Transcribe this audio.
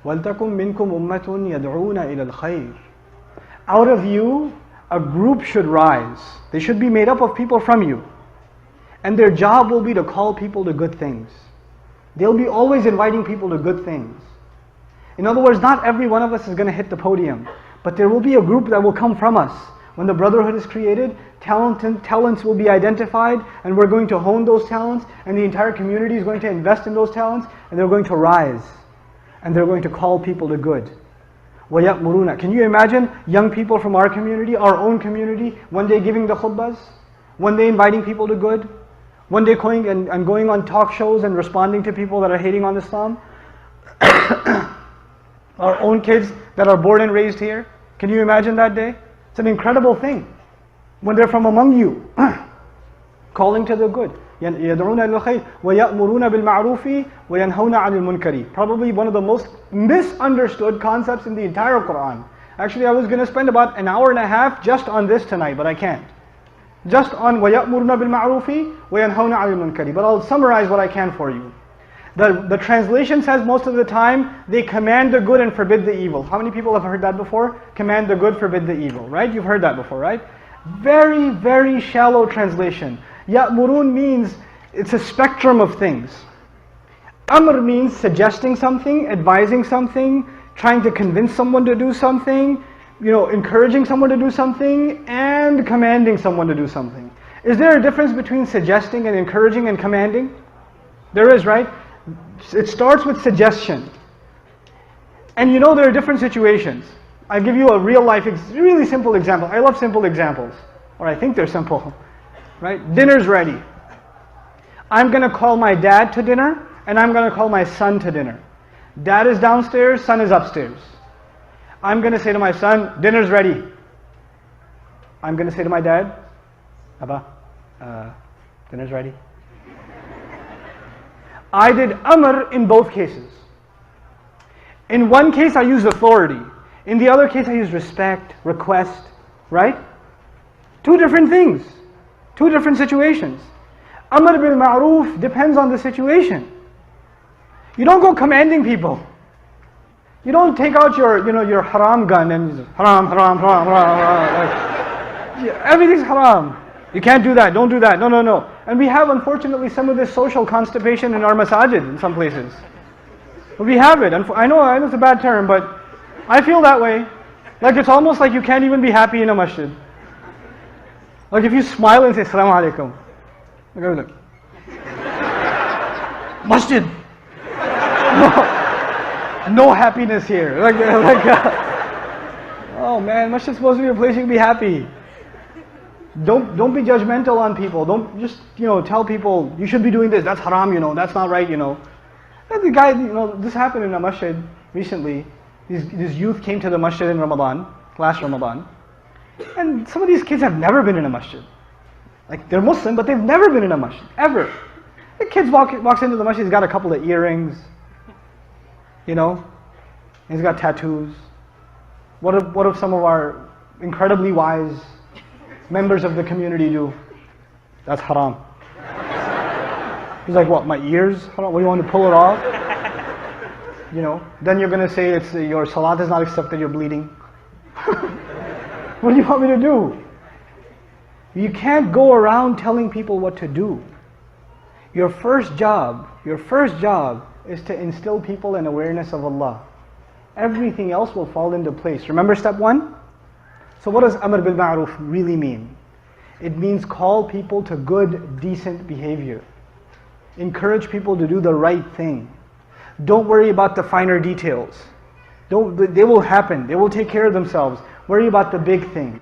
وَلْتَكُمْ مِنْكُمْ أُمَّةٌ يَدْعُونَ إِلَى الْخَيْرِ. Out of you, a group should rise. They should be made up of people from you. And their job will be to call people to good things. They'll be always inviting people to good things. In other words, not every one of us is going to hit the podium, but there will be a group that will come from us. When the brotherhood is created, talents will be identified, and we're going to hone those talents, and the entire community is going to invest in those talents, and they're going to rise, and they're going to call people to good. وَيَأْمُرُونَ. Can you imagine young people from our community, our own community, one day giving the khutbahs, one day inviting people to good, one day going and going on talk shows and responding to people that are hating on Islam? Our own kids that are born and raised here. Can you imagine that day? It's an incredible thing. When they're from among you, calling to the good. يَدْعُونَ إِلَى الْخَيْرِ وَيَأْمُرُونَ بِالْمَعْرُوفِ وَيَنْهَوْنَ عَنِ الْمُنْكَرِ. Probably one of the most misunderstood concepts in the entire Quran. Actually, I was going to spend about an hour and a half just on this tonight, but I can't. Just on وَيَأْمُرُونَ بِالْمَعْرُوفِ وَيَنْهَوْنَ عَنِ الْمُنْكَرِ. But I'll summarize what I can for you. The translation says most of the time, they command the good and forbid the evil. How many people have heard that before? Command the good, forbid the evil, right? You've heard that before, right? Very, very shallow translation. Ya'murun means, it's a spectrum of things. Amr means suggesting something, advising something, trying to convince someone to do something, encouraging someone to do something, and commanding someone to do something. Is there a difference between suggesting and encouraging and commanding? There is, right? It starts with suggestion. And there are different situations. I'll give you a real life, really simple example. I love simple examples. Or I think they're simple. Right? Dinner's ready. I'm going to call my dad to dinner, and I'm going to call my son to dinner. Dad is downstairs, son is upstairs. I'm going to say to my son, dinner's ready. I'm going to say to my dad, Abba, dinner's ready. I did amr in both cases. In one case I used authority. In the other case I used respect, request, right? Two different things. Two different situations. Amr bil ma'roof depends on the situation. You don't go commanding people. You don't take out your haram gun and haram, haram, haram, haram. Like, everything's haram. You can't do that, don't do that, no. And we have, unfortunately, some of this social constipation in our masajid in some places. We have it. I know it's a bad term, but I feel that way. Like it's almost like you can't even be happy in a masjid. Like if you smile and say, Assalamu alaikum. Look. Masjid. No happiness here. Oh man, masjid's supposed to be a place you can be happy. Don't be judgmental on people. Don't just tell people you should be doing this. That's haram. That's not right. And the guy, this happened in a masjid recently. These youth came to the masjid in Ramadan, last Ramadan, and some of these kids have never been in a masjid. Like they're Muslim, but they've never been in a masjid ever. The kid walks into the masjid. He's got a couple of earrings. He's got tattoos. What if some of our incredibly wise members of the community do? That's haram. He's like, what, my ears? What do you want to pull it off? Then you're going to say your salat is not accepted, you're bleeding. What do you want me to do? You can't go around telling people what to do. Your first job is to instill people in awareness of Allah. Everything else will fall into place. Remember step 1? So what does Amr bil Ma'ruf really mean? It means call people to good, decent behavior. Encourage people to do the right thing. Don't worry about the finer details. They will happen. They will take care of themselves. Worry about the big things.